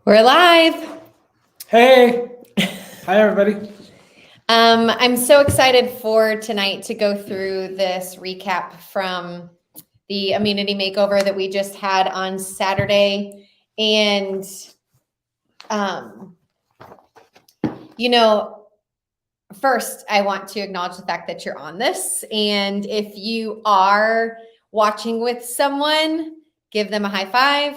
We're live. Hey, hi everybody. I'm so excited for tonight to go through this recap from the Immunity Makeover that we just had on Saturday. And, um, first, I want to acknowledge the fact that you're on this. And if you are watching with someone, give them a high five.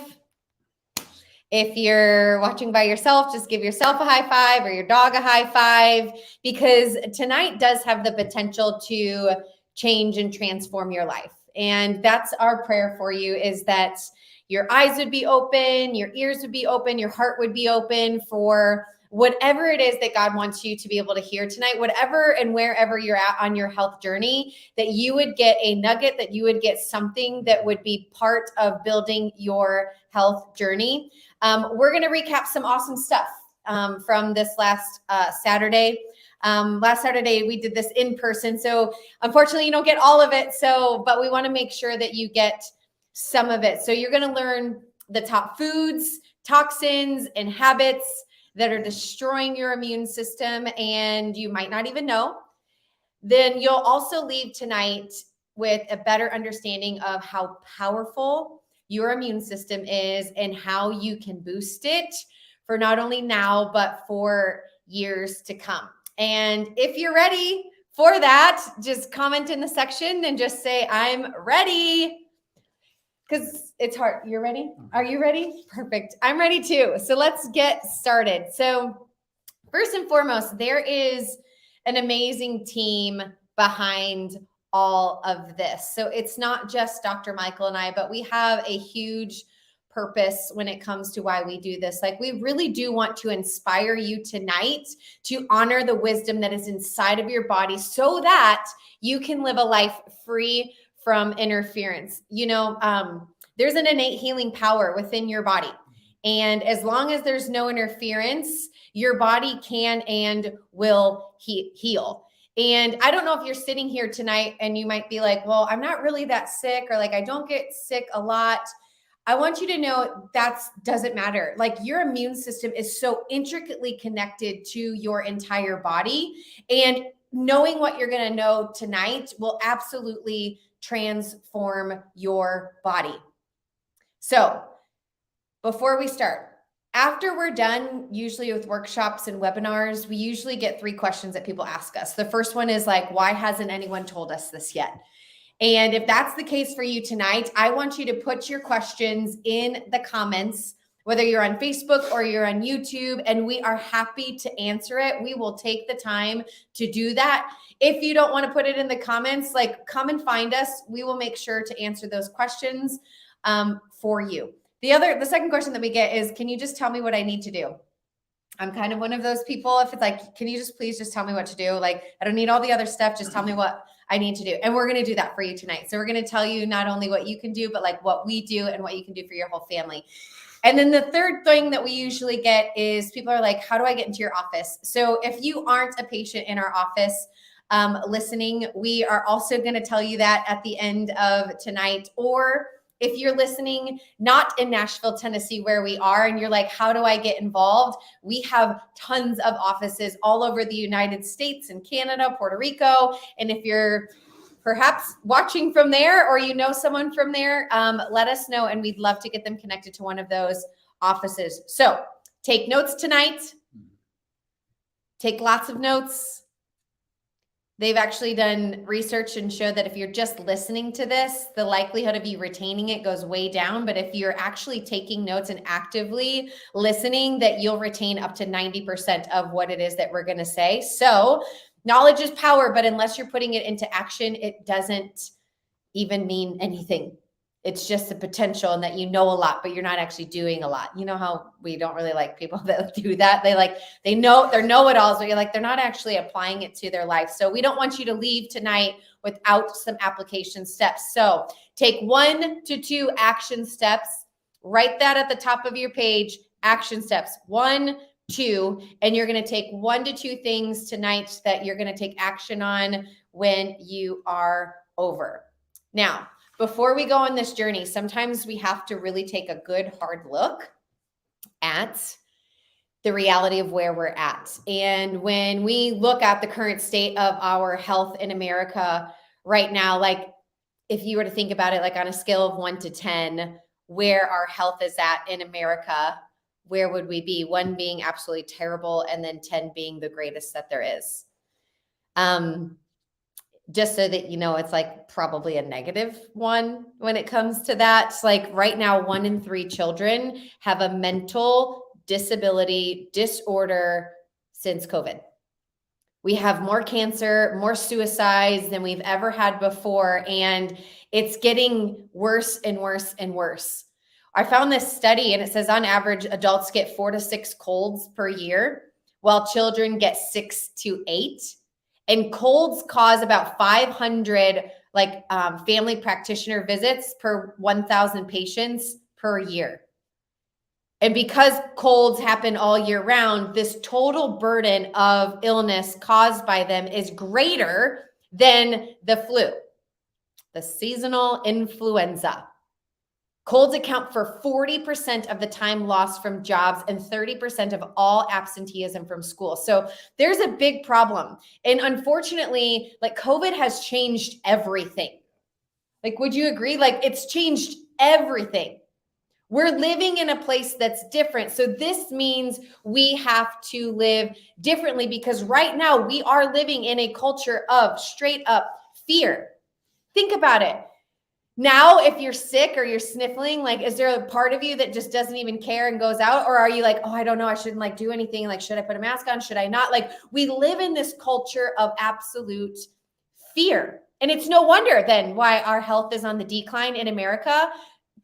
If you're watching by yourself, just give yourself a high five or your dog a high five, because tonight does have the potential to change and transform your life. And that's our prayer for you, is that your eyes would be open, your ears would be open, your heart would be open for whatever it is that God wants you to be able to hear tonight, whatever and wherever you're at on your health journey, that you would get a nugget, that you would get something that would be part of building your health journey. We're going to recap some awesome stuff from this last Saturday. Last Saturday, we did this in person. So unfortunately, you don't get all of it. But we want to make sure that you get some of it. So you're going to learn the top foods, toxins, and habits that are destroying your immune system, and you might not even know. Then you'll also leave tonight with a better understanding of how powerful your immune system is and how you can boost it for not only now, but for years to come. And if you're ready for that, just comment in the section and just say, I'm ready. Because it's hard. You're ready? Are you ready? Perfect. I'm ready too. So let's get started. So first and foremost, there is an amazing team behind all of this. So it's not just Dr. Michael and I, but we have a huge purpose when it comes to why we do this. Like, we really do want to inspire you tonight to honor the wisdom that is inside of your body so that you can live a life free from interference. There's an innate healing power within your body. And as long as there's no interference, your body can and will heal. And I don't know if you're sitting here tonight and you might be like, well, I'm not really that sick, or like, I don't get sick a lot. I want you to know that doesn't matter. Like, your immune system is so intricately connected to your entire body. And knowing what you're going to know tonight will absolutely transform your body. So before we start, after we're done, usually with workshops and webinars, we usually get 3 questions that people ask us. The first one is like, why hasn't anyone told us this yet? And if that's the case for you tonight, I want you to put your questions in the comments, whether you're on Facebook or you're on YouTube, and we are happy to answer it. We will take the time to do that. If you don't want to put it in the comments, like, come and find us. We will make sure to answer those questions for you. The second question that we get is, can you just tell me what I need to do? I'm kind of one of those people. If it's like, can you please just tell me what to do? Like, I don't need all the other stuff. Just tell me what I need to do. And we're going to do that for you tonight. So we're going to tell you not only what you can do, but like what we do and what you can do for your whole family. And then the third thing that we usually get is people are like, how do I get into your office? So if you aren't a patient in our office listening, we are also going to tell you that at the end of tonight. Or if you're listening not in Nashville, Tennessee, where we are, and you're like, how do I get involved? We have tons of offices all over the United States and Canada, Puerto Rico. And if you're perhaps watching from there, or you know someone from there, let us know, and we'd love to get them connected to one of those offices. So take notes tonight. Take lots of notes. They've actually done research and showed that if you're just listening to this, the likelihood of you retaining it goes way down. But if you're actually taking notes and actively listening, that you'll retain up to 90% of what it is that we're going to say. So knowledge is power, but unless you're putting it into action, it doesn't even mean anything. It's just the potential, and that you know a lot, but you're not actually doing a lot. You know how we don't really like people that do that? They know they're know-it-alls, but you're like, they're not actually applying it to their life. So we don't want you to leave tonight without some application steps. So take 1 to 2 action steps. Write that at the top of your page. Action steps 1, 2, and you're going to take 1 to 2 things tonight that you're going to take action on when you are over. Now, before we go on this journey, sometimes we have to really take a good hard look at the reality of where we're at. And when we look at the current state of our health in America right now, like if you were to think about it, like on a scale of 1 to 10, where our health is at in America, where would we be? 1 being absolutely terrible, and then 10 being the greatest that there is. Just so that you know, it's like probably a -1 when it comes to that. It's like right now, 1 in 3 children have a mental disability disorder since COVID. We have more cancer, more suicides than we've ever had before, and it's getting worse and worse and worse. I found this study, and it says on average, adults get 4 to 6 colds per year, while children get 6 to 8. And colds cause about 500 family practitioner visits per 1,000 patients per year. And because colds happen all year round, this total burden of illness caused by them is greater than the flu, the seasonal influenza. Colds account for 40% of the time lost from jobs and 30% of all absenteeism from school. So there's a big problem. And unfortunately, like COVID has changed everything. Like, would you agree? Like it's changed everything. We're living in a place that's different. So this means we have to live differently, because right now we are living in a culture of straight up fear. Think about it. Now, if you're sick or you're sniffling, like, is there a part of you that just doesn't even care and goes out? Or are you like, oh, I don't know, I shouldn't do anything. Like, should I put a mask on? Should I not? Like, we live in this culture of absolute fear. And it's no wonder then why our health is on the decline in America.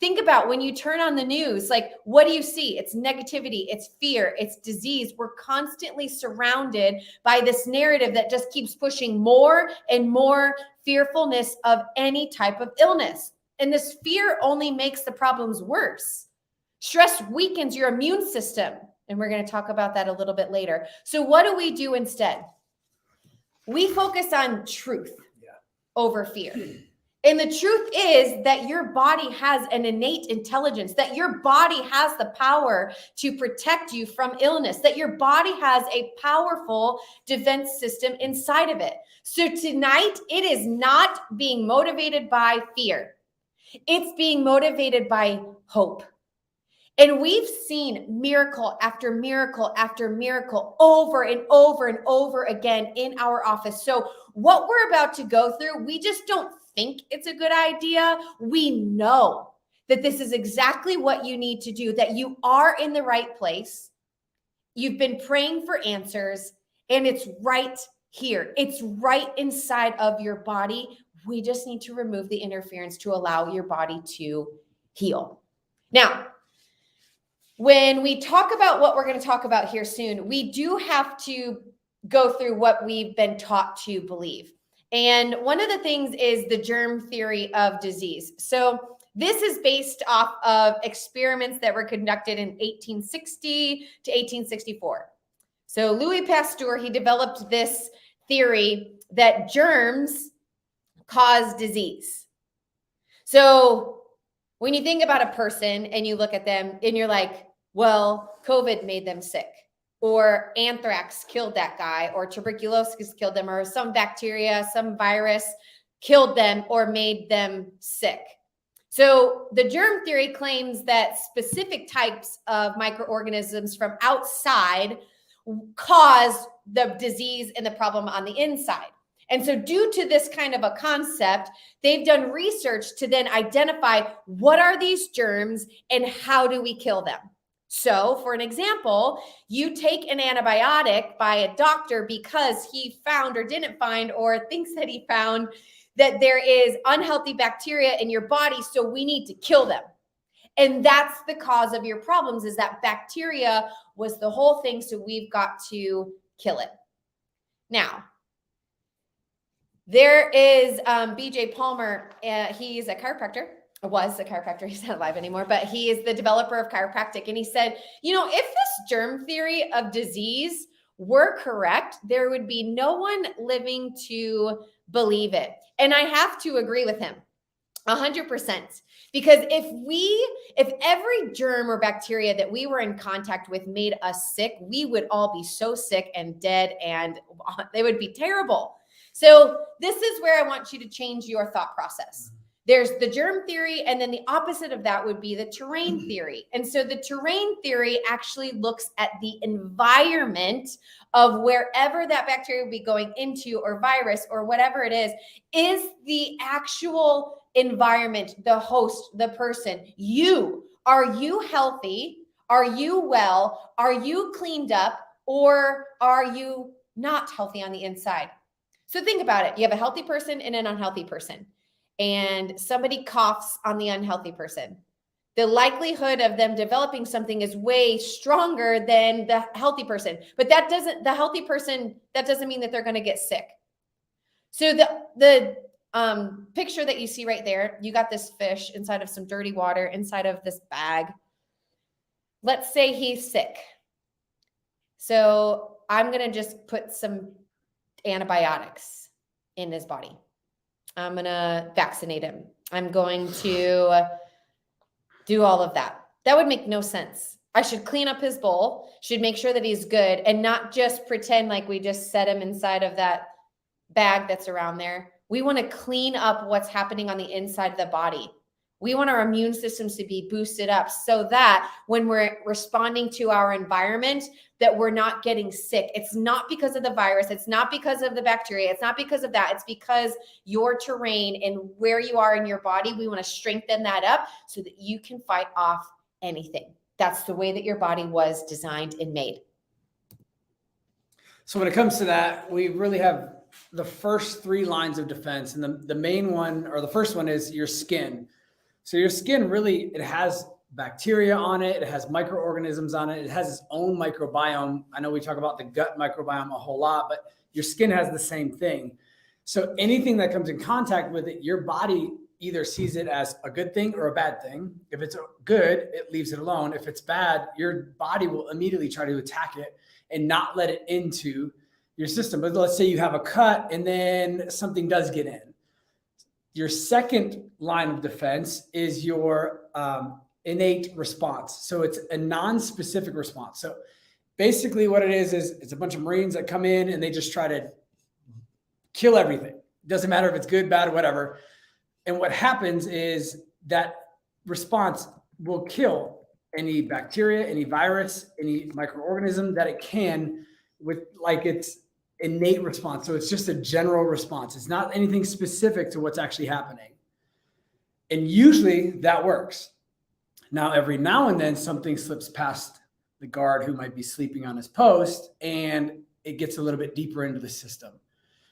Think about when you turn on the news, like, what do you see? It's negativity, it's fear, it's disease. We're constantly surrounded by this narrative that just keeps pushing more and more fearfulness of any type of illness. And this fear only makes the problems worse. Stress weakens your immune system. And we're going to talk about that a little bit later. So what do we do instead? We focus on truth over fear. And the truth is that your body has an innate intelligence, that your body has the power to protect you from illness, that your body has a powerful defense system inside of it. So tonight, it is not being motivated by fear. It's being motivated by hope. And we've seen miracle after miracle after miracle over and over and over again in our office. So what we're about to go through, we just don't think it's a good idea. We know that this is exactly what you need to do, that you are in the right place. You've been praying for answers, and it's right here. It's right inside of your body. We just need to remove the interference to allow your body to heal. Now, when we talk about what we're going to talk about here soon, we do have to go through what we've been taught to believe. And one of the things is the germ theory of disease. So this is based off of experiments that were conducted in 1860 to 1864. So Louis Pasteur, he developed this theory that germs cause disease. So when you think about a person and you look at them and you're like, well, COVID made them sick, or anthrax killed that guy, or tuberculosis killed them, or some bacteria, some virus killed them or made them sick. So the germ theory claims that specific types of microorganisms from outside cause the disease and the problem on the inside. And so due to this kind of a concept, they've done research to then identify what are these germs and how do we kill them. So for an example, you take an antibiotic by a doctor because he found or didn't find or thinks that he found that there is unhealthy bacteria in your body, so we need to kill them. And that's the cause of your problems, is that bacteria was the whole thing, so we've got to kill it. Now, there is BJ Palmer. He's a chiropractor. Was a chiropractor. He's not alive anymore, but he is the developer of chiropractic. And he said, you know, if this germ theory of disease were correct, there would be no one living to believe it. And I have to agree with him. 100%. Because if every germ or bacteria that we were in contact with made us sick, we would all be so sick and dead, and they would be terrible. So this is where I want you to change your thought process. There's the germ theory, and then the opposite of that would be the terrain theory. And so the terrain theory actually looks at the environment of wherever that bacteria will be going into, or virus, or whatever it is the actual environment, the host, the person. Are you healthy? Are you well? Are you cleaned up? Or are you not healthy on the inside? So think about it. You have a healthy person and an unhealthy person, and somebody coughs on the unhealthy person. The likelihood of them developing something is way stronger than the healthy person. But that doesn't mean that they're going to get sick. So the picture that you see right there, you got this fish inside of some dirty water, inside of this bag. Let's say he's sick. So I'm going to just put some antibiotics in his body. I'm going to vaccinate him. I'm going to do all of that. That would make no sense. I should clean up his bowl, should make sure that he's good, and not just pretend like we just set him inside of that bag that's around there. We want to clean up what's happening on the inside of the body. We want our immune systems to be boosted up so that when we're responding to our environment, that we're not getting sick. It's not because of the virus. It's not because of the bacteria. It's not because of that. It's because your terrain and where you are in your body, we want to strengthen that up so that you can fight off anything. That's the way that your body was designed and made. So when it comes to that, we really have the first three lines of defense. And the main one, or the first one, is your skin. So your skin really, it has bacteria on it. It has microorganisms on it. It has its own microbiome. I know we talk about the gut microbiome a whole lot, but your skin has the same thing. So anything that comes in contact with it, your body either sees it as a good thing or a bad thing. If it's good, it leaves it alone. If it's bad, your body will immediately try to attack it and not let it into your system. But let's say you have a cut and then something does get in. Your second line of defense is your innate response. So it's a non-specific response. So basically what it is it's a bunch of Marines that come in and they just try to kill everything. It doesn't matter if it's good, bad, or whatever. And what happens is that response will kill any bacteria, any virus, any microorganism that it can with like its innate response. So it's just a general response. It's not anything specific to what's actually happening. And usually that works. Now, every now and then something slips past the guard who might be sleeping on his post and it gets a little bit deeper into the system.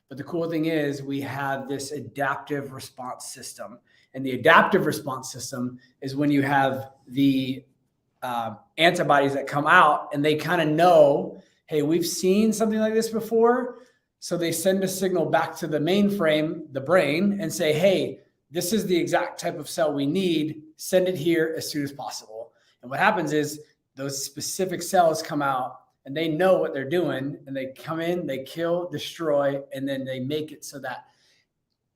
But the cool thing is we have this adaptive response system. And the adaptive response system is when you have the antibodies that come out and they kind of know, hey, we've seen something like this before. So they send a signal back to the mainframe, the brain, and say, hey, this is the exact type of cell we need. Send it here as soon as possible. And what happens is those specific cells come out and they know what they're doing and they come in, they kill, destroy, and then they make it so that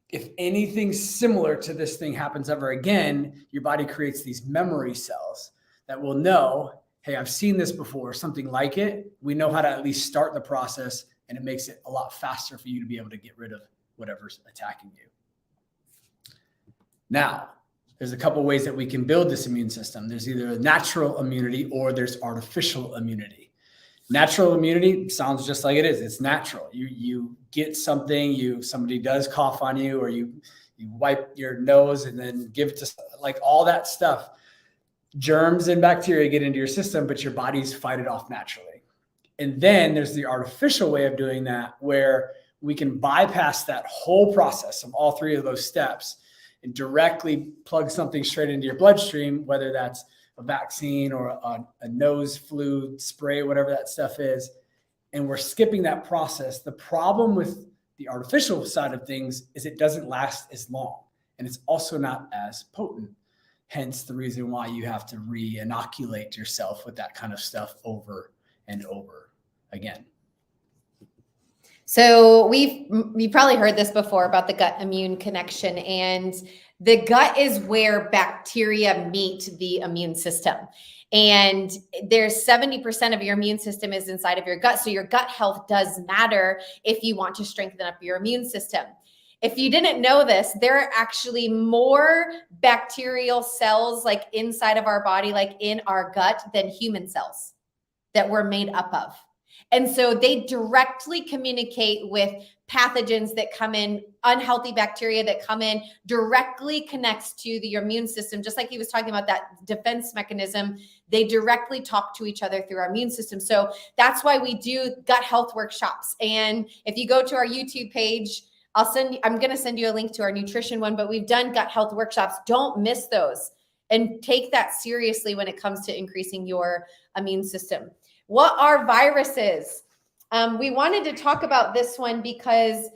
if anything similar to this thing happens ever again, your body creates these memory cells that will know, hey, I've seen this before, something like it. We know how to at least start the process, and it makes it a lot faster for you to be able to get rid of whatever's attacking you. Now, there's a couple ways that we can build this immune system. There's either a natural immunity or there's artificial immunity. Natural immunity sounds just like it is. It's natural. You get something, somebody does cough on you, or you wipe your nose and then give it to, like, all that stuff. Germs and bacteria get into your system, but your bodies fight it off naturally. And then there's the artificial way of doing that, where we can bypass that whole process of all three of those steps and directly plug something straight into your bloodstream, whether that's a vaccine or a nose flu spray, whatever that stuff is. And we're skipping that process. The problem with the artificial side of things is it doesn't last as long, and it's also not as potent. Hence the reason why you have to re-inoculate yourself with that kind of stuff over and over again. So you've probably heard this before about the gut immune connection, and The gut is where bacteria meet the immune system. And there's 70% of your immune system is inside of your gut. So your gut health does matter if you want to strengthen up your immune system. If you didn't know this, there are actually more bacterial cells like inside of our body, like in our gut, than human cells that we're made up of. And so they directly communicate with pathogens that come in, unhealthy bacteria that come in, directly connects to the immune system. Just like he was talking about that defense mechanism, they directly talk to each other through our immune system. So that's why we do gut health workshops. And if you go to our YouTube page, I'm going to send you a link to our nutrition one, but we've done gut health workshops. Don't miss those and take that seriously when it comes to increasing your immune system. What are viruses? We wanted to talk about this one because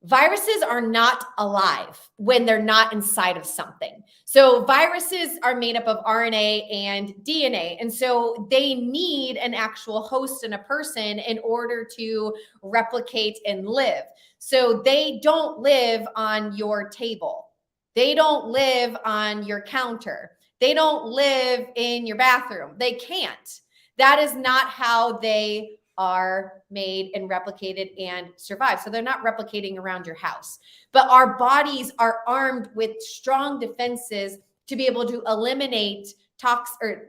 viruses are not alive when they're not inside of something. So viruses are made up of RNA and DNA. And so they need an actual host and a person in order to replicate and live. So they don't live on your table. They don't live on your counter. They don't live in your bathroom. They can't. That is not how they are made and replicated and survive. So they're not replicating around your house. But our bodies are armed with strong defenses to be able to eliminate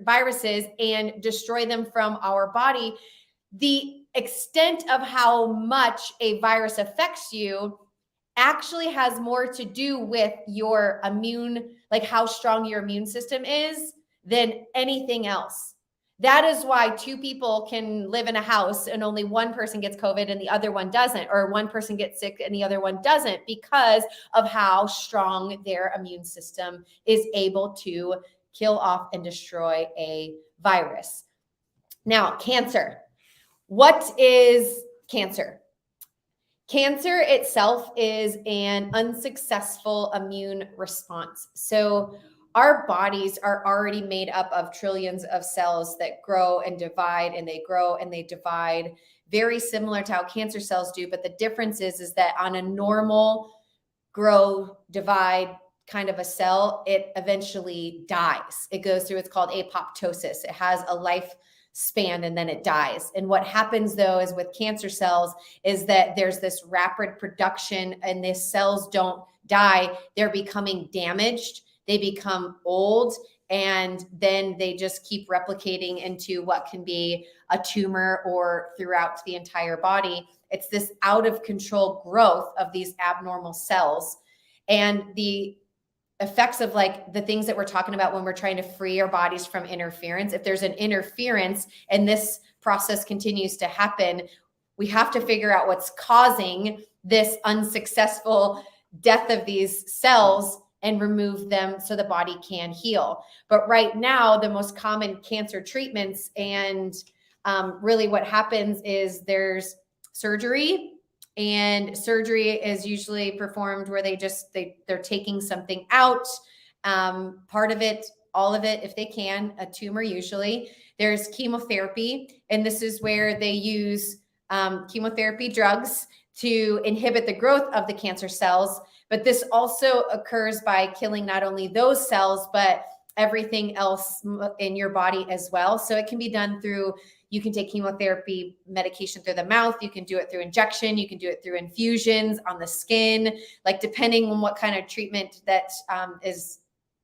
viruses and destroy them from our body. The extent of how much a virus affects you actually has more to do with your immune, like how strong your immune system is, than anything else. That is why two people can live in a house and only one person gets COVID and the other one doesn't, or one person gets sick and the other one doesn't, because of how strong their immune system is able to kill off and destroy a virus. Now, cancer. What is cancer? Cancer itself is an unsuccessful immune response. So our bodies are already made up of trillions of cells that grow and divide, and they grow and they divide, very similar to how cancer cells do. But the difference is that on a normal grow, divide kind of a cell, it eventually dies. It goes through, it's called apoptosis. It has a lifespan and then it dies. And what happens though is with cancer cells is that there's this rapid production, and these cells don't die. They're becoming damaged. They become old, and then they just keep replicating into what can be a tumor or throughout the entire body. It's this out of control growth of these abnormal cells. And the effects of like the things that we're talking about when we're trying to free our bodies from interference, if there's an interference and this process continues to happen, we have to figure out what's causing this unsuccessful death of these cells and remove them so the body can heal. But right now, the most common cancer treatments, and really what happens is there's surgery, and surgery is usually performed where they're taking something out, part of it, all of it, if they can, a tumor usually. There's chemotherapy, and this is where they use chemotherapy drugs to inhibit the growth of the cancer cells. But this also occurs by killing not only those cells, but everything else in your body as well. So it can be done through, you can take chemotherapy medication through the mouth. You can do it through injection. You can do it through infusions on the skin, like depending on what kind of treatment that is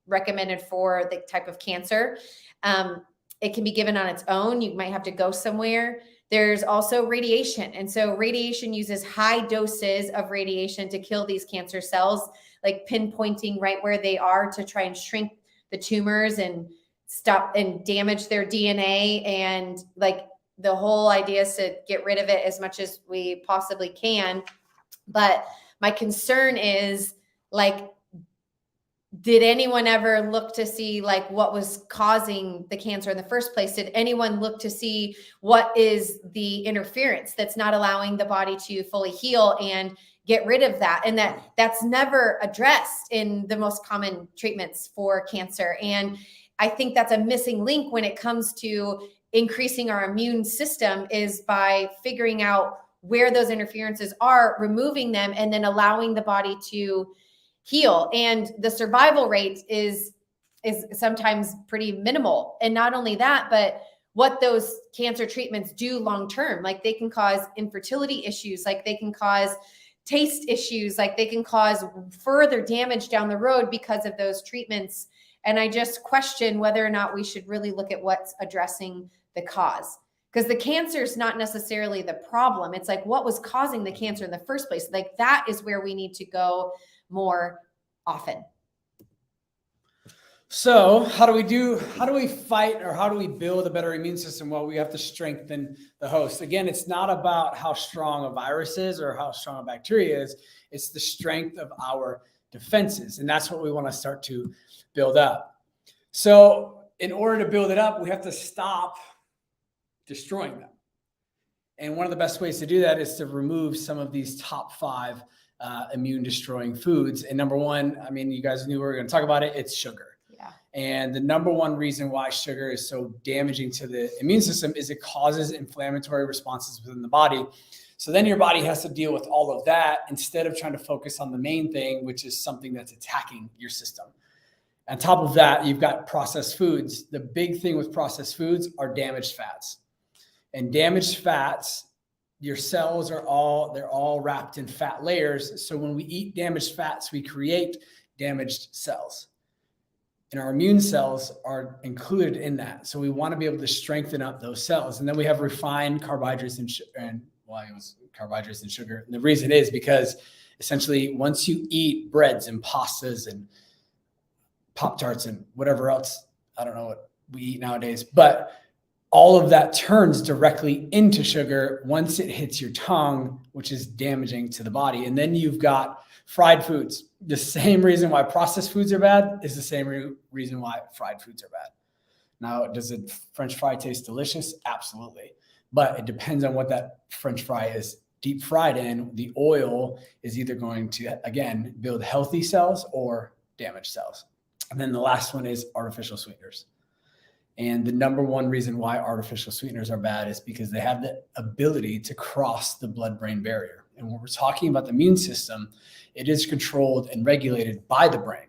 recommended for the type of cancer. It can be given on its own. You might have to go somewhere. There's also radiation. And so radiation uses high doses of radiation to kill these cancer cells, like pinpointing right where they are to try and shrink the tumors and stop and damage their DNA. And like the whole idea is to get rid of it as much as we possibly can. But my concern is, like, did anyone ever look to see like what was causing the cancer in the first place? Did anyone look to see what is the interference that's not allowing the body to fully heal and get rid of that? And that's never addressed in the most common treatments for cancer. And I think that's a missing link when it comes to increasing our immune system, is by figuring out where those interferences are, removing them, and then allowing the body to heal. And the survival rate is sometimes pretty minimal. And not only that, but what those cancer treatments do long-term, like they can cause infertility issues, like they can cause taste issues, like they can cause further damage down the road because of those treatments. And I just question whether or not we should really look at what's addressing the cause. Because the cancer is not necessarily the problem. It's like what was causing the cancer in the first place. Like that is where we need to go more often. So how do we fight, or how do we build a better immune system? Well, we have to strengthen the host. Again, it's not about how strong a virus is or how strong a bacteria is. It's the strength of our defenses. And that's what we want to start to build up. So in order to build it up, we have to stop destroying them. And one of the best ways to do that is to remove some of these top 5 immune destroying foods. And number one, I mean, you guys knew we were going to talk about it. It's sugar. Yeah. And the number one reason why sugar is so damaging to the immune system is it causes inflammatory responses within the body. So then your body has to deal with all of that instead of trying to focus on the main thing, which is something that's attacking your system. On top of that, you've got processed foods. The big thing with processed foods are damaged fats. And damaged fats, your cells they're all wrapped in fat layers. So when we eat damaged fats, we create damaged cells. And our immune cells are included in that. So we want to be able to strengthen up those cells. And then we have refined carbohydrates and carbohydrates and sugar. And the reason is because essentially once you eat breads and pastas and Pop-Tarts and whatever else, I don't know what we eat nowadays, but all of that turns directly into sugar once it hits your tongue, which is damaging to the body. And then you've got fried foods. The same reason why processed foods are bad is the same reason why fried foods are bad. Now, does a French fry taste delicious? Absolutely. But it depends on what that French fry is deep fried in. The oil is either going to, again, build healthy cells or damage cells. And then the last one is artificial sweeteners. And the number one reason why artificial sweeteners are bad is because they have the ability to cross the blood-brain barrier. And when we're talking about the immune system, it is controlled and regulated by the brain.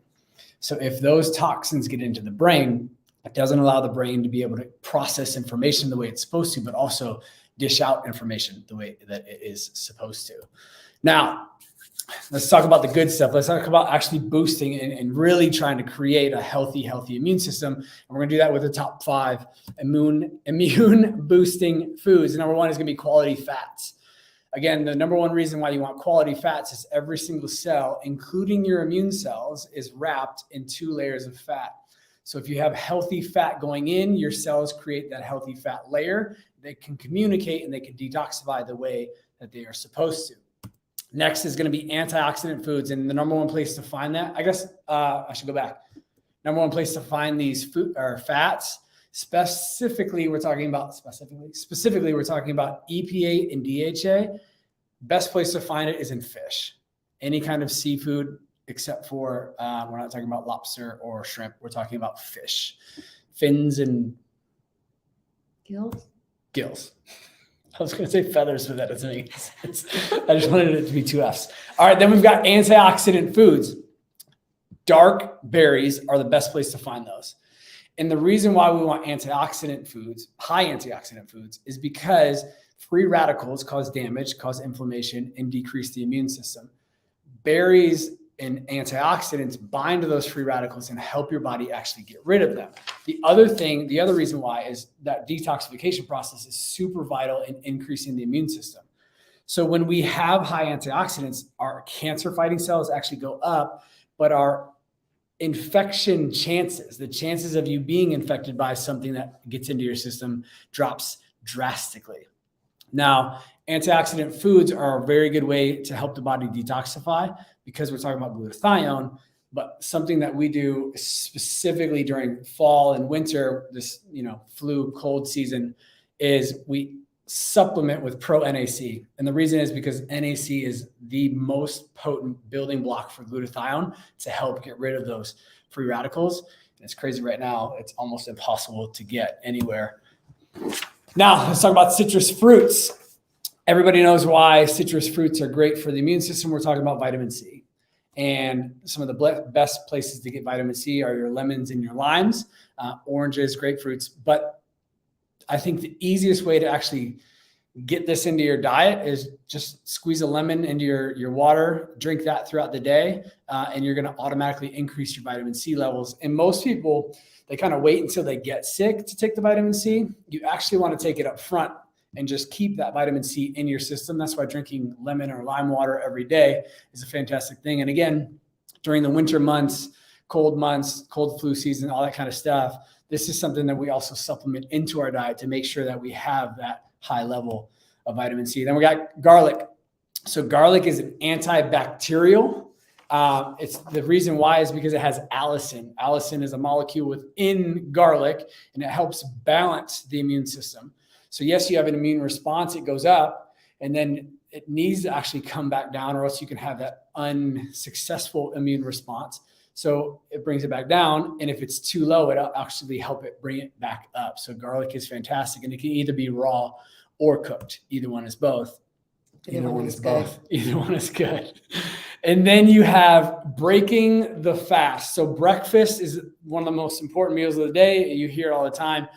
So if those toxins get into the brain, it doesn't allow the brain to be able to process information the way it's supposed to, but also dish out information the way that it is supposed to. Now, let's talk about the good stuff. Let's talk about actually boosting and really trying to create a healthy immune system. And we're going to do that with the top 5 immune boosting foods. And number one is going to be quality fats. Again, the number one reason why you want quality fats is every single cell, including your immune cells, is wrapped in 2 layers of fat. So if you have healthy fat going in, your cells create that healthy fat layer. They can communicate and they can detoxify the way that they are supposed to. Next is going to be antioxidant foods. And the number one place to find that, I guess I should go back. Number one place to find these food or fats, specifically we're talking about EPA and DHA. Best place to find it is in fish. Any kind of seafood, except for we're not talking about lobster or shrimp. We're talking about fish, fins and gills. I was going to say feathers, but that doesn't make sense. I just wanted it to be 2 F's. All right, then we've got antioxidant foods. Dark berries are the best place to find those. And the reason why we want antioxidant foods, high antioxidant foods, is because free radicals cause damage, cause inflammation, and decrease the immune system. Berries and antioxidants bind to those free radicals and help your body actually get rid of them. The other reason why is that detoxification process is super vital in increasing the immune system. So when we have high antioxidants, our cancer fighting cells actually go up, but our infection chances, the chances of you being infected by something that gets into your system drops drastically. Now, antioxidant foods are a very good way to help the body detoxify because we're talking about glutathione, but something that we do specifically during fall and winter, this, flu cold season, is we supplement with pro-NAC. And the reason is because NAC is the most potent building block for glutathione to help get rid of those free radicals. And it's crazy right now. It's almost impossible to get anywhere. Now, let's talk about citrus fruits. Everybody knows why citrus fruits are great for the immune system. We're talking about vitamin C. And some of the best places to get vitamin C are your lemons and your limes, oranges, grapefruits. But I think the easiest way to actually get this into your diet is just squeeze a lemon into your water, drink that throughout the day, and you're going to automatically increase your vitamin C levels. And most people, they kind of wait until they get sick to take the vitamin C. You actually want to take it up front and just keep that vitamin C in your system. That's why drinking lemon or lime water every day is a fantastic thing. And again, during the winter months, cold flu season, all that kind of stuff, this is something that we also supplement into our diet to make sure that we have that high level of vitamin C. Then we got garlic. So garlic is an antibacterial. It's the reason why is because it has allicin. Allicin is a molecule within garlic, and it helps balance the immune system. So yes, you have an immune response, it goes up, and then it needs to actually come back down, or else you can have that unsuccessful immune response. So it brings it back down, and if it's too low, it'll actually help it bring it back up. So garlic is fantastic, and it can either be raw or cooked. Either one is both. Either one is both. Either one is good. And then you have breaking the fast. So breakfast is one of the most important meals of the day. You hear it all the time.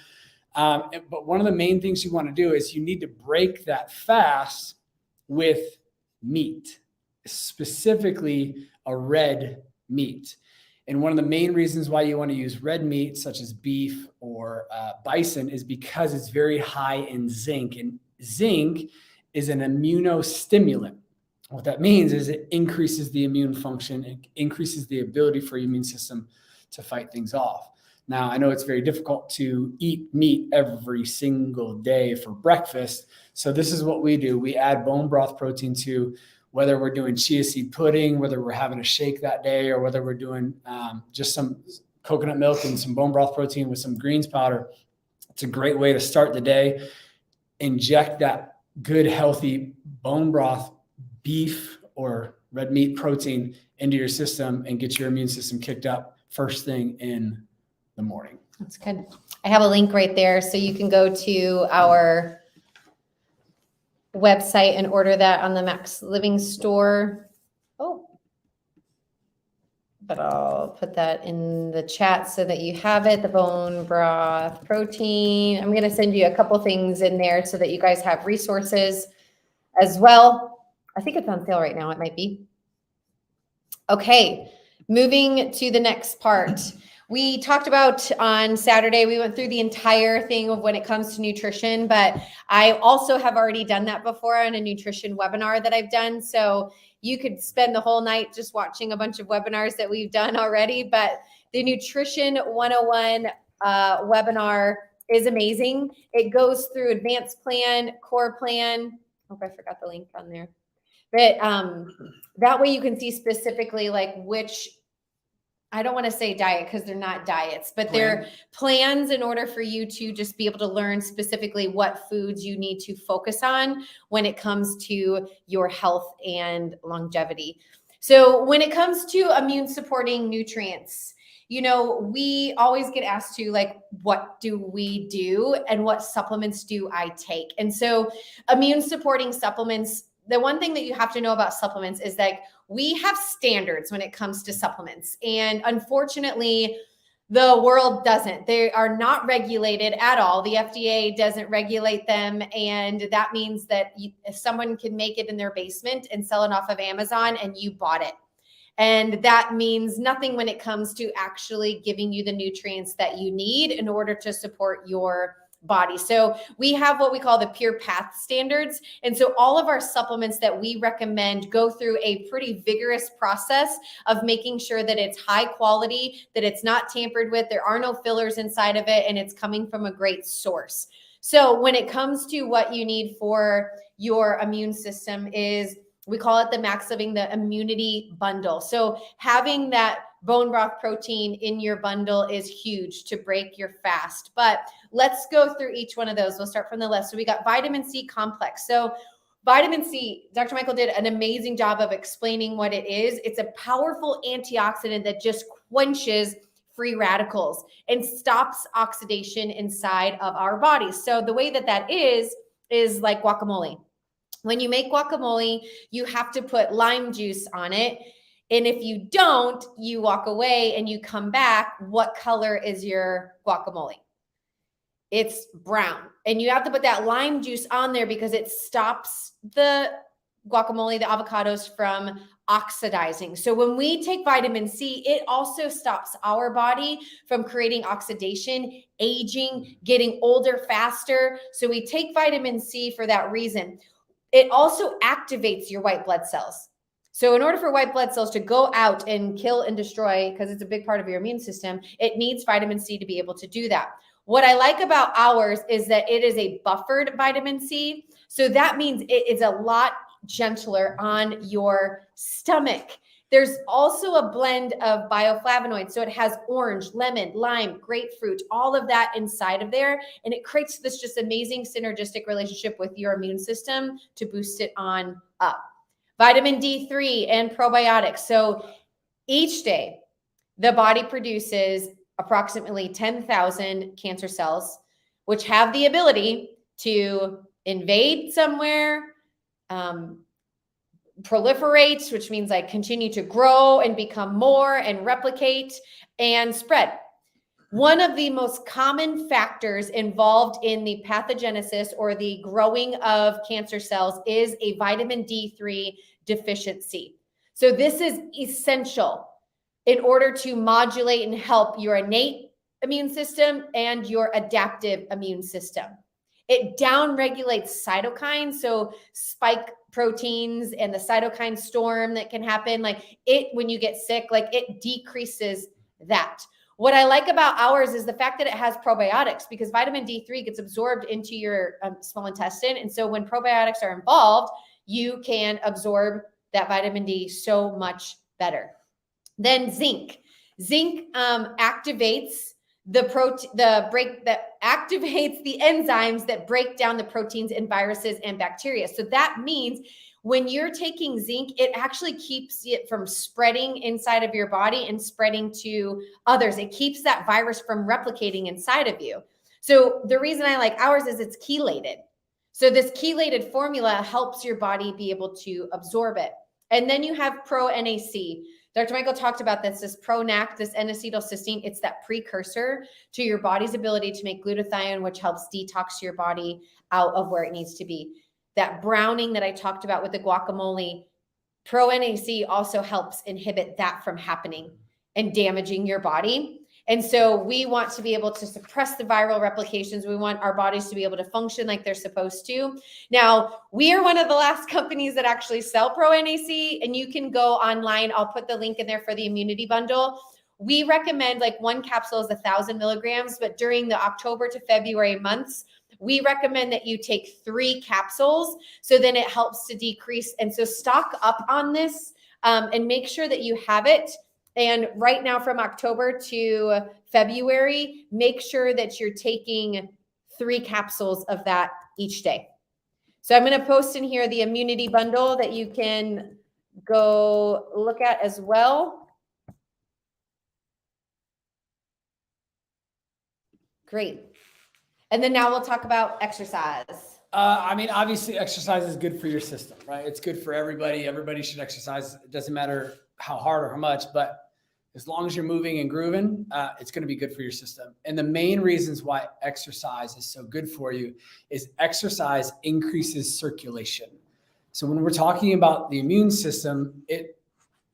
But one of the main things you want to do is you need to break that fast with meat, specifically a red meat. And one of the main reasons why you want to use red meat, such as beef or bison, is because it's very high in zinc. And zinc is an immunostimulant. What that means is it increases the immune function, it increases the ability for your immune system to fight things off. Now, I know it's very difficult to eat meat every single day for breakfast. So this is what we do. We add bone broth protein to, whether we're doing chia seed pudding, whether we're having a shake that day, or whether we're doing just some coconut milk and some bone broth protein with some greens powder. It's a great way to start the day. Inject that good, healthy bone broth, beef or red meat protein into your system and get your immune system kicked up first thing in the morning. That's good. I have a link right there, so you can go to our website and order that on the Max Living store. Oh, but I'll put that in the chat so that you have it. The bone broth protein. I'm going to send you a couple things in there so that you guys have resources as well. I think it's on sale right now. It might be. Okay, moving to the next part. We talked about on Saturday, we went through the entire thing of when it comes to nutrition, but I also have already done that before on a nutrition webinar that I've done. So you could spend the whole night just watching a bunch of webinars that we've done already, but the Nutrition 101 webinar is amazing. It goes through advanced plan, core plan. I hope I forgot the link on there. But that way you can see specifically like which, I don't want to say diet because they're not diets, but they're plans in order for you to just be able to learn specifically what foods you need to focus on when it comes to your health and longevity. So when it comes to immune supporting nutrients, you know, we always get asked to like, what do we do and what supplements do I take? And so immune supporting supplements, the one thing that you have to know about supplements is that we have standards when it comes to supplements. And unfortunately, the world doesn't. They are not regulated at all. The FDA doesn't regulate them. And that means that if someone can make it in their basement and sell it off of Amazon and you bought it. And that means nothing when it comes to actually giving you the nutrients that you need in order to support your body. So we have what we call the Pure Path standards. And so all of our supplements that we recommend go through a pretty vigorous process of making sure that it's high quality, that it's not tampered with, there are no fillers inside of it, and it's coming from a great source. So when it comes to what you need for your immune system is, we call it the Max Living, the immunity bundle. So having that bone broth protein in your bundle is huge to break your fast. But let's go through each one of those. We'll start from the left. So we got vitamin C complex. So vitamin C, Dr. Michael did an amazing job of explaining what it is. It's a powerful antioxidant that just quenches free radicals and stops oxidation inside of our bodies. So the way that that is like guacamole. When you make guacamole, you have to put lime juice on it. And if you don't, you walk away and you come back, what color is your guacamole? It's brown. And you have to put that lime juice on there because it stops the guacamole, the avocados from oxidizing. So when we take vitamin C, it also stops our body from creating oxidation, aging, getting older faster. So we take vitamin C for that reason. It also activates your white blood cells. So in order for white blood cells to go out and kill and destroy, because it's a big part of your immune system, it needs vitamin C to be able to do that. What I like about ours is that it is a buffered vitamin C. So that means it is a lot gentler on your stomach. There's also a blend of bioflavonoids. So it has orange, lemon, lime, grapefruit, all of that inside of there. And it creates this just amazing synergistic relationship with your immune system to boost it on up. Vitamin D3 and probiotics. So each day, the body produces approximately 10,000 cancer cells, which have the ability to invade somewhere, proliferate, which means like continue to grow and become more and replicate and spread. One of the most common factors involved in the pathogenesis or the growing of cancer cells is a vitamin D3 deficiency. So this is essential in order to modulate and help your innate immune system and your adaptive immune system. It downregulates cytokines, so spike proteins and the cytokine storm that can happen. Like it, when you get sick, like it decreases that. What I like about ours is the fact that it has probiotics, because vitamin D3 gets absorbed into your small intestine. And so when probiotics are involved, you can absorb that vitamin D so much better. Then zinc. Zinc activates activates the enzymes that break down the proteins in viruses and bacteria. So that means when you're taking zinc, it actually keeps it from spreading inside of your body and spreading to others. It keeps that virus from replicating inside of you. So the reason I like ours is it's chelated. So this chelated formula helps your body be able to absorb it. And then you have Pro-NAC. Dr. Michael talked about this ProNAC, this N-acetylcysteine. It's that precursor to your body's ability to make glutathione, which helps detox your body out of where it needs to be. That browning that I talked about with the guacamole, Pro-NAC also helps inhibit that from happening and damaging your body. And so we want to be able to suppress the viral replications. We want our bodies to be able to function like they're supposed to. Now, we are one of the last companies that actually sell Pro-NAC, and you can go online. I'll put the link in there for the immunity bundle. We recommend like one capsule is 1,000 milligrams, but during the October to February months, we recommend that you take 3 capsules. So then it helps to decrease. And so stock up on this and make sure that you have it. And right now from October to February, make sure that you're taking 3 capsules of that each day. So I'm going to post in here the immunity bundle that you can go look at as well. Great. And then now we'll talk about exercise. I mean, obviously exercise is good for your system, right? It's good for everybody. Everybody should exercise. It doesn't matter how hard or how much, but as long as you're moving and grooving, it's going to be good for your system. And the main reasons why exercise is so good for you is exercise increases circulation. So when we're talking about the immune system,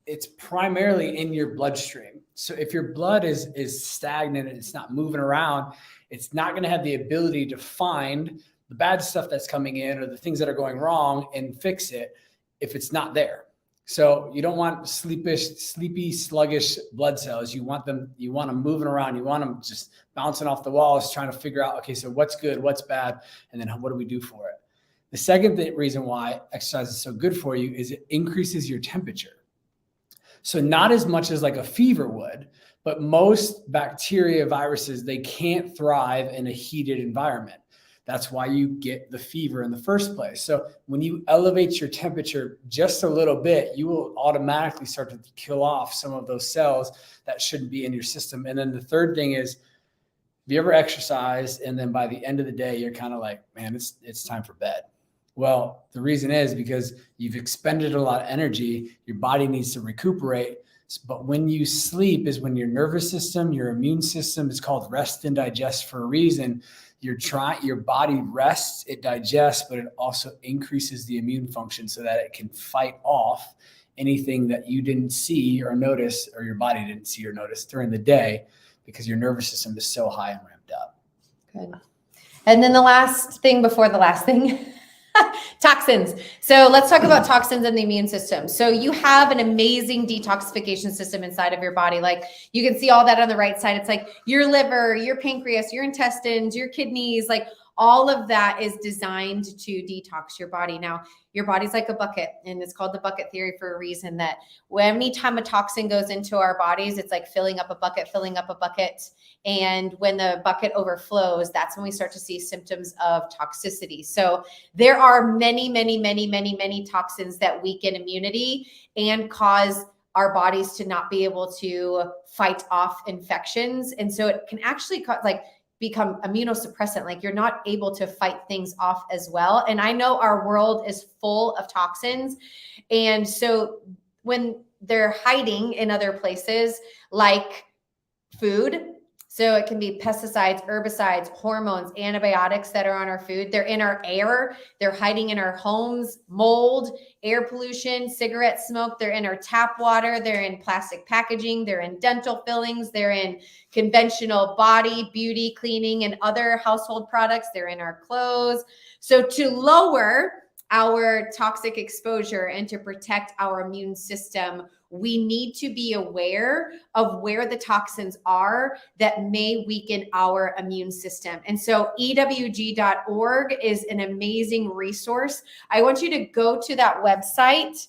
it's primarily in your bloodstream. So if your blood is stagnant and it's not moving around, it's not going to have the ability to find the bad stuff that's coming in or the things that are going wrong and fix it if it's not there. So you don't want sleepy, sluggish blood cells. You want them moving around. You want them just bouncing off the walls, trying to figure out, okay, so what's good, what's bad, and then what do we do for it? The second reason why exercise is so good for you is it increases your temperature. So not as much as like a fever would, but most bacteria, viruses, they can't thrive in a heated environment. That's why you get the fever in the first place. So when you elevate your temperature just a little bit, you will automatically start to kill off some of those cells that shouldn't be in your system. And then the third thing is, have you ever exercised and then by the end of the day, you're kind of like, man, it's time for bed. Well, the reason is because you've expended a lot of energy. Your body needs to recuperate. But when you sleep is when your nervous system, your immune system, is called rest and digest for a reason. Your body rests, it digests, but it also increases the immune function so that it can fight off anything that you didn't see or notice, or your body didn't see or notice during the day, because your nervous system is so high and ramped up. Good. And then the last thing before the last thing, toxins. So let's talk about toxins in the immune system. So you have an amazing detoxification system inside of your body. Like you can see all that on the right side. It's like your liver, your pancreas, your intestines, your kidneys, like all of that is designed to detox your body. Now, your body's like a bucket, and it's called the bucket theory for a reason, that anytime a toxin goes into our bodies, it's like filling up a bucket. And when the bucket overflows, that's when we start to see symptoms of toxicity. So there are many toxins that weaken immunity and cause our bodies to not be able to fight off infections. And so it can actually become immunosuppressant, like you're not able to fight things off as well. And I know our world is full of toxins. And so when they're hiding in other places, like food, so it can be pesticides, herbicides, hormones, antibiotics that are on our food. They're in our air. They're hiding in our homes, mold, air pollution, cigarette smoke. They're in our tap water. They're in plastic packaging. They're in dental fillings. They're in conventional body, beauty, cleaning, and other household products. They're in our clothes. So to lower our toxic exposure and to protect our immune system, we need to be aware of where the toxins are that may weaken our immune system. And so ewg.org is an amazing resource. I want you to go to that website.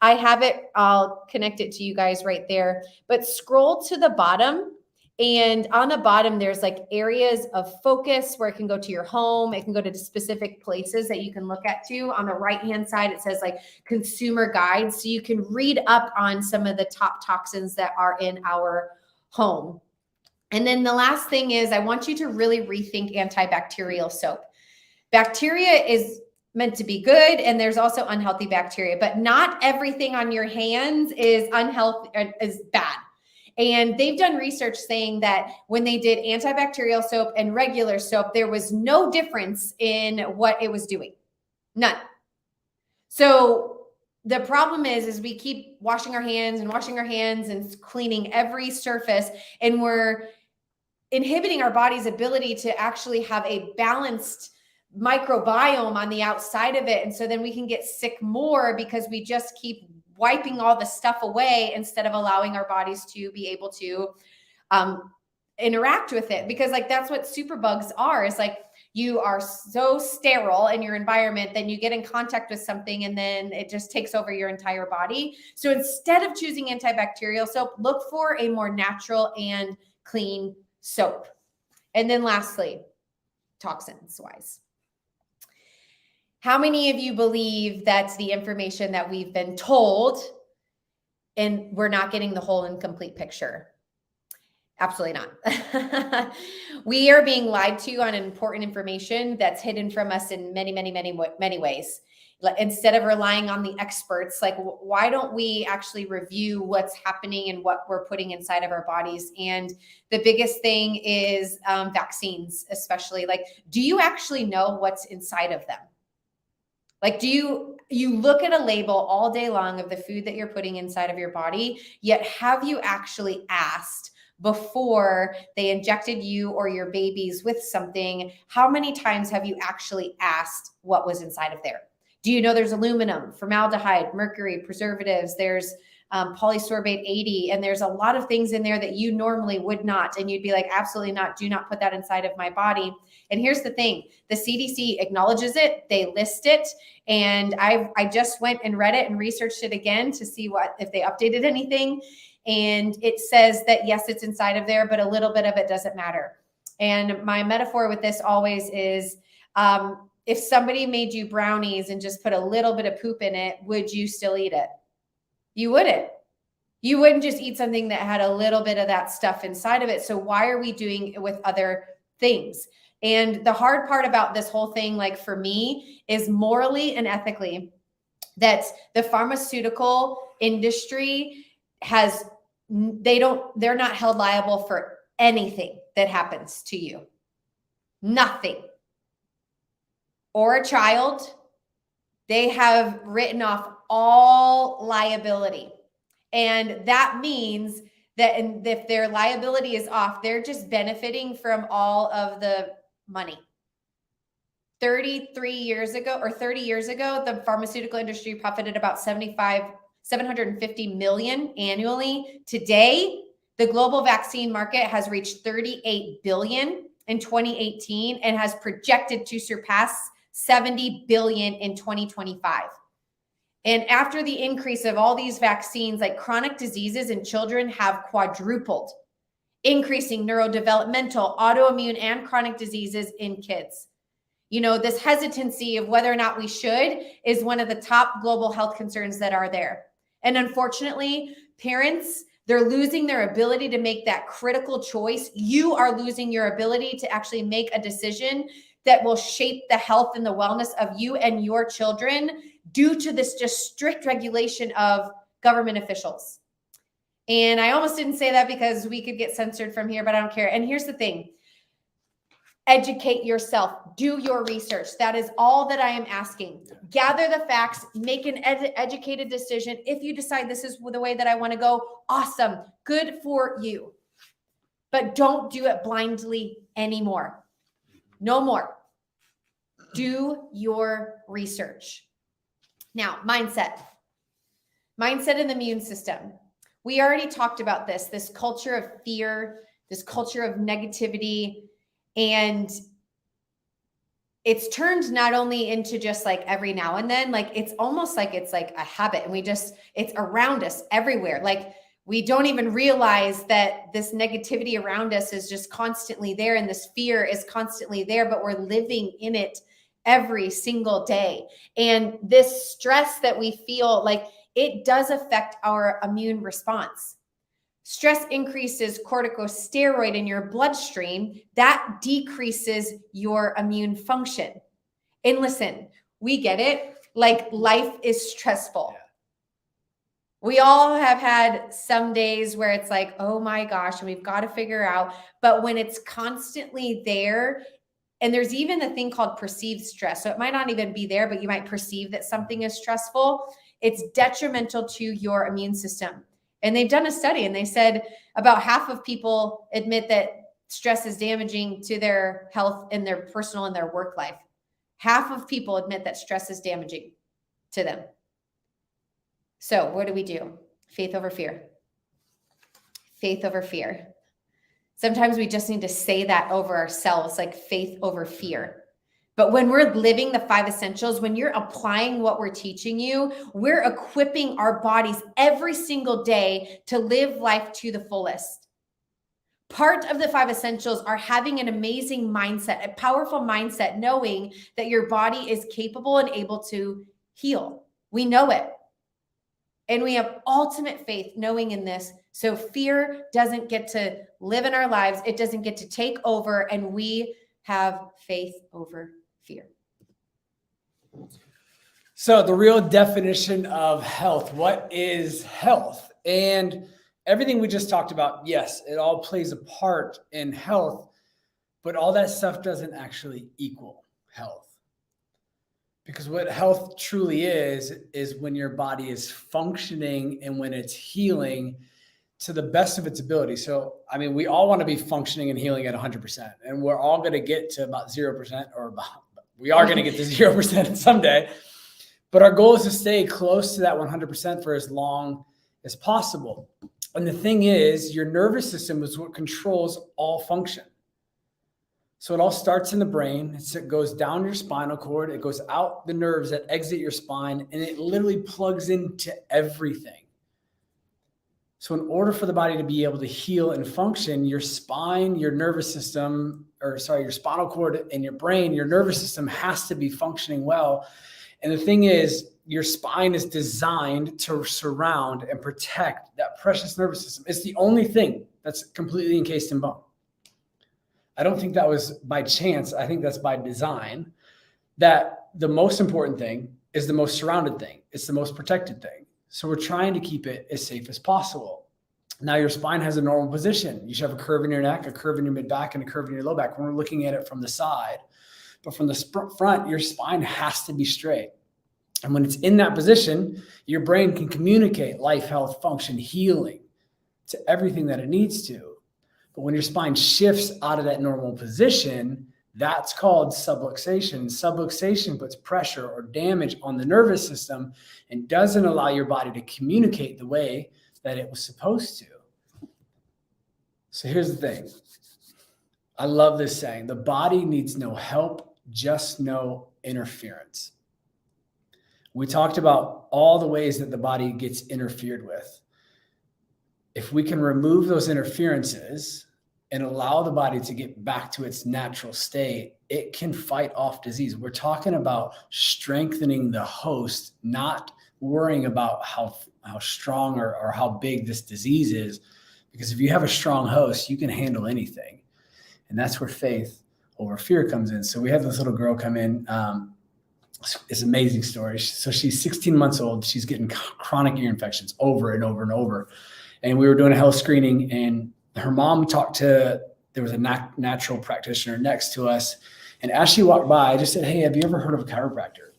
I have it. I'll connect it to you guys right there. But scroll to the bottom. And on the bottom, there's like areas of focus where it can go to your home. It can go to specific places that you can look at too. On the right-hand side, it says like consumer guides. So you can read up on some of the top toxins that are in our home. And then the last thing is I want you to really rethink antibacterial soap. Bacteria is meant to be good, and there's also unhealthy bacteria, but not everything on your hands is unhealthy, is bad. And they've done research saying that when they did antibacterial soap and regular soap, there was no difference in what it was doing. None. So the problem is we keep washing our hands and cleaning every surface, and we're inhibiting our body's ability to actually have a balanced microbiome on the outside of it. And so then we can get sick more because we just keep wiping all the stuff away instead of allowing our bodies to be able to interact with it. Because like that's what superbugs are, is like you are so sterile in your environment, then you get in contact with something and then it just takes over your entire body. So instead of choosing antibacterial soap, look for a more natural and clean soap. And then lastly, toxins wise. How many of you believe that's the information that we've been told and we're not getting the whole and complete picture? Absolutely not. We are being lied to on important information that's hidden from us in many ways. Instead of relying on the experts, like why don't we actually review what's happening and what we're putting inside of our bodies? And the biggest thing is vaccines, especially. Like, do you actually know what's inside of them? Like, do you look at a label all day long of the food that you're putting inside of your body, yet have you actually asked before they injected you or your babies with something, how many times have you actually asked what was inside of there? Do you know there's aluminum, formaldehyde, mercury, preservatives, there's polysorbate 80, and there's a lot of things in there that you normally would not, and you'd be like, absolutely not, do not put that inside of my body. And here's the thing, the CDC acknowledges it, they list it, and I just went and read it and researched it again to see if they updated anything, and it says that yes, it's inside of there, but a little bit of it doesn't matter. And my metaphor with this always is, if somebody made you brownies and just put a little bit of poop in it, would you still eat it? You wouldn't. You wouldn't just eat something that had a little bit of that stuff inside of it. So why are we doing it with other things? And the hard part about this whole thing, like for me, is morally and ethically that the pharmaceutical industry they're not held liable for anything that happens to you. Nothing. Or a child. They have written off all liability. And that means that if their liability is off, they're just benefiting from all of the money. 30 years ago, the pharmaceutical industry profited about 750 million annually. Today, the global vaccine market has reached 38 billion in 2018 and has projected to surpass 70 billion in 2025. And after the increase of all these vaccines, like chronic diseases in children have quadrupled, increasing neurodevelopmental, autoimmune, and chronic diseases in kids. This hesitancy of whether or not we should is one of the top global health concerns that are there. And unfortunately, parents, they're losing their ability to make that critical choice. You are losing your ability to actually make a decision that will shape the health and the wellness of you and your children due to this just strict regulation of government officials. And I almost didn't say that because we could get censored from here, but I don't care. And here's the thing. Educate yourself. Do your research. That is all that I am asking. Gather the facts. Make an educated decision. If you decide this is the way that I want to go, awesome. Good for you. But don't do it blindly anymore. No more. Do your research. Now, mindset. Mindset in the immune system. We already talked about this culture of fear, this culture of negativity, and it's turned not only into just like every now and then, like it's almost like it's like a habit, and it's around us everywhere. Like we don't even realize that this negativity around us is just constantly there, and this fear is constantly there, but we're living in it every single day. And this stress that we feel, like it does affect our immune response. Stress increases corticosteroid in your bloodstream. That decreases your immune function. And listen, we get it. Like life is stressful. We all have had some days where it's like, oh my gosh, and we've got to figure out. But when it's constantly there, and there's even a thing called perceived stress. So it might not even be there, but you might perceive that something is stressful. It's detrimental to your immune system. And they've done a study, and they said about half of people admit that stress is damaging to their health in their personal and their work life. Half of people admit that stress is damaging to them. So what do we do? Faith over fear. Faith over fear. Sometimes we just need to say that over ourselves, like faith over fear. But when we're living the 5 essentials, when you're applying what we're teaching you, we're equipping our bodies every single day to live life to the fullest. Part of the 5 essentials are having an amazing mindset, a powerful mindset, knowing that your body is capable and able to heal. We know it. And we have ultimate faith knowing in this. So fear doesn't get to live in our lives. It doesn't get to take over. And we have faith over fear. So the real definition of health, what is health? And everything we just talked about, yes, it all plays a part in health, but all that stuff doesn't actually equal health. Because what health truly is when your body is functioning and when it's healing to the best of its ability. So, I mean, we all want to be functioning and healing at 100%, and we're all going to get to about 0%, we are going to get to 0% someday. But our goal is to stay close to that 100% for as long as possible. And the thing is, your nervous system is what controls all function. So it all starts in the brain. It goes down your spinal cord. It goes out the nerves that exit your spine, and it literally plugs into everything. So in order for the body to be able to heal and function, your spine, your nervous system, your spinal cord and your brain, your nervous system has to be functioning well. And the thing is, your spine is designed to surround and protect that precious nervous system. It's the only thing that's completely encased in bone. I don't think that was by chance. I think that's by design, that the most important thing is the most surrounded thing. It's the most protected thing. So we're trying to keep it as safe as possible. Now your spine has a normal position. You should have a curve in your neck, a curve in your mid back, and a curve in your low back when we're looking at it from the side. But from the front, your spine has to be straight. And when it's in that position, your brain can communicate life, health, function, healing to everything that it needs to. But when your spine shifts out of that normal position, that's called subluxation. Subluxation puts pressure or damage on the nervous system and doesn't allow your body to communicate the way that it was supposed to. So here's the thing. I love this saying, the body needs no help, just no interference. We talked about all the ways that the body gets interfered with. If we can remove those interferences and allow the body to get back to its natural state, it can fight off disease. We're talking about strengthening the host, not worrying about how strong or how big this disease is. Because if you have a strong host, you can handle anything. And that's where faith over fear comes in. So we had this little girl come in. It's an amazing story. So she's 16 months old. She's getting chronic ear infections over and over and over. And we were doing a health screening, and her mom there was a natural practitioner next to us. And as she walked by, I just said, hey, have you ever heard of a chiropractor?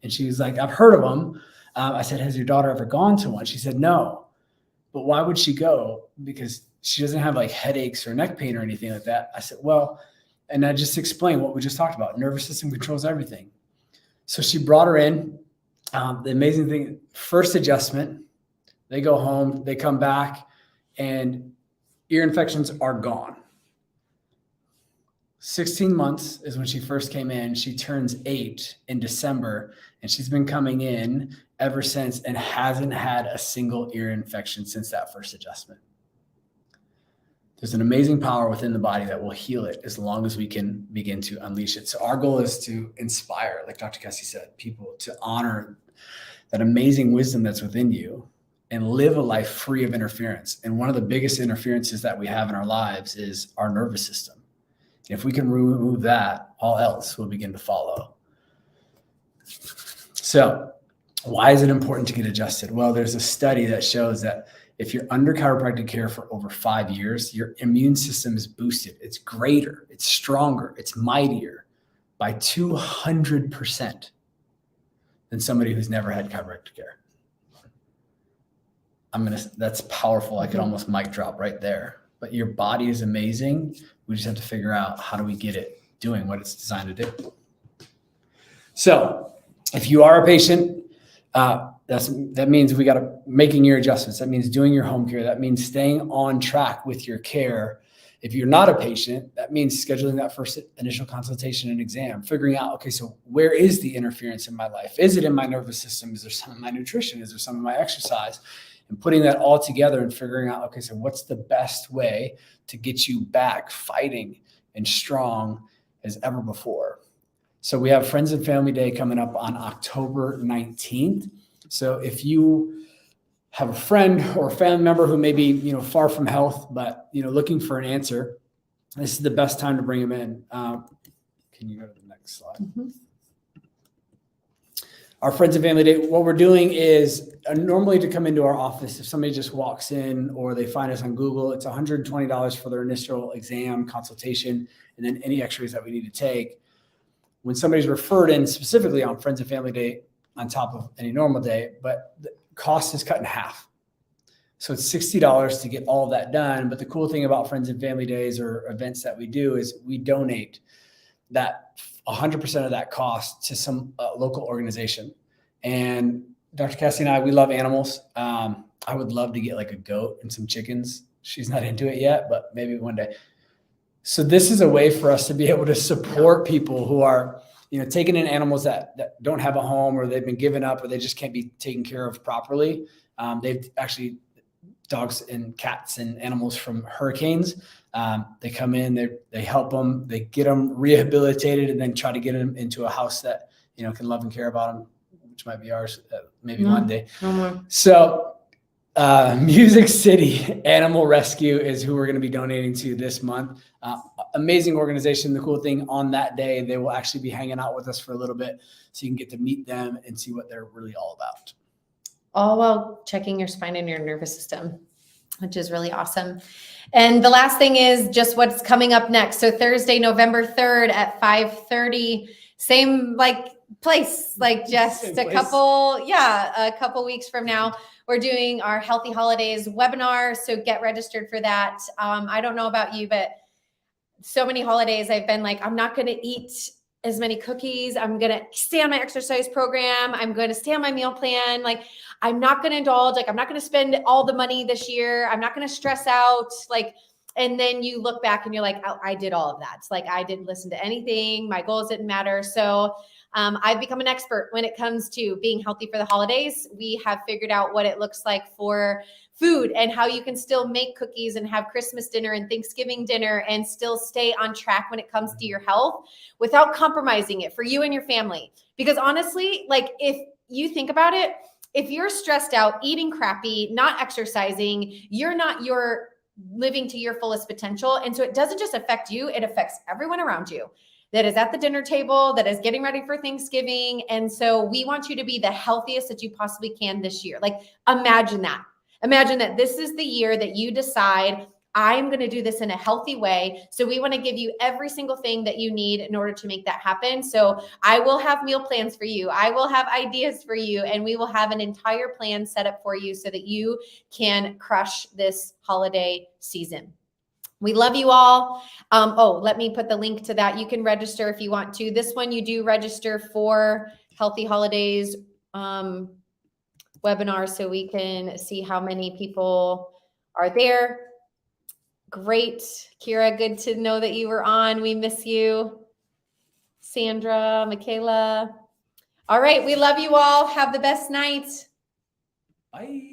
And she was like, I've heard of them. I said, has your daughter ever gone to one? She said, no. But why would she go? Because she doesn't have like headaches or neck pain or anything like that. I said, well, and I just explained what we just talked about. Nervous system controls everything. So she brought her in. The amazing thing, first adjustment, they go home, they come back, and ear infections are gone. 16 months is when she first came in. She turns 8 in December, and she's been coming in ever since and hasn't had a single ear infection since that first adjustment. There's an amazing power within the body that will heal it as long as we can begin to unleash it. So our goal is to inspire, like Dr. Cassie said, people to honor that amazing wisdom that's within you and live a life free of interference. And one of the biggest interferences that we have in our lives is our nervous system. If we can remove that, all else will begin to follow. So why is it important to get adjusted? Well, there's a study that shows that if you're under chiropractic care for over 5 years, your immune system is boosted. It's greater, it's stronger, it's mightier by 200% than somebody who's never had chiropractic care. That's powerful. I could almost mic drop right there. But your body is amazing. We just have to figure out how do we get it doing what it's designed to do. So if you are a patient, that means we got to making your adjustments. That means doing your home care. That means staying on track with your care. If you're not a patient, that means scheduling that first initial consultation and exam, figuring out, okay, so where is the interference in my life? Is it in my nervous system? Is there some in my nutrition? Is there some in my exercise? And putting that all together and figuring out, okay, so what's the best way to get you back fighting and strong as ever before? So we have Friends and Family Day coming up on October 19th. So if you have a friend or a family member who may be, far from health, but, looking for an answer, this is the best time to bring them in. Can you go to the next slide? Mm-hmm. Our Friends and Family Day, what we're doing is normally to come into our office, if somebody just walks in or they find us on Google, it's $120 for their initial exam, consultation, and then any x-rays that we need to take. When somebody's referred in specifically on Friends and Family Day on top of any normal day, but the cost is cut in half. So it's $60 to get all of that done. But the cool thing about Friends and Family Days or events that we do is we donate that 100% of that cost to some local organization. And Dr. Cassie and I, we love animals. I would love to get like a goat and some chickens. She's not into it yet, but maybe one day. So this is a way for us to be able to support people who are, taking in animals that don't have a home or they've been given up or they just can't be taken care of properly. They've actually dogs and cats and animals from hurricanes. They come in, they help them, they get them rehabilitated and then try to get them into a house that, can love and care about them, which might be ours, maybe one day. So Music City Animal Rescue is who we're going to be donating to this month. Amazing organization. The cool thing on that day, they will actually be hanging out with us for a little bit so you can get to meet them and see what they're really all about. All while checking your spine and your nervous system, which is really awesome. And the last thing is just what's coming up next. So Thursday, November 3rd at 5:30, same place, just a couple weeks from now, we're doing our Healthy Holidays webinar. So get registered for that. I don't know about you, but so many holidays I've been like, I'm not going to eat as many cookies. I'm going to stay on my exercise program. I'm going to stay on my meal plan. I'm not going to indulge. I'm not going to spend all the money this year. I'm not going to stress out. And then you look back and you're like, oh, I did all of that. I didn't listen to anything. My goals didn't matter. So I've become an expert when it comes to being healthy for the holidays. We have figured out what it looks like for food and how you can still make cookies and have Christmas dinner and Thanksgiving dinner and still stay on track when it comes to your health without compromising it for you and your family. Because honestly, if you think about it, if you're stressed out, eating crappy, not exercising, you're living to your fullest potential. And so it doesn't just affect you, it affects everyone around you that is at the dinner table, that is getting ready for Thanksgiving. And so we want you to be the healthiest that you possibly can this year. Imagine that. Imagine that this is the year that you decide, I'm going to do this in a healthy way. So we want to give you every single thing that you need in order to make that happen. So I will have meal plans for you. I will have ideas for you, and we will have an entire plan set up for you so that you can crush this holiday season. We love you all. Let me put the link to that. You can register if you want to. This one, you do register for Healthy Holidays webinar so we can see how many people are there. Great. Kira, good to know that you were on. We miss you. Sandra, Michaela. All right. We love you all. Have the best night. Bye.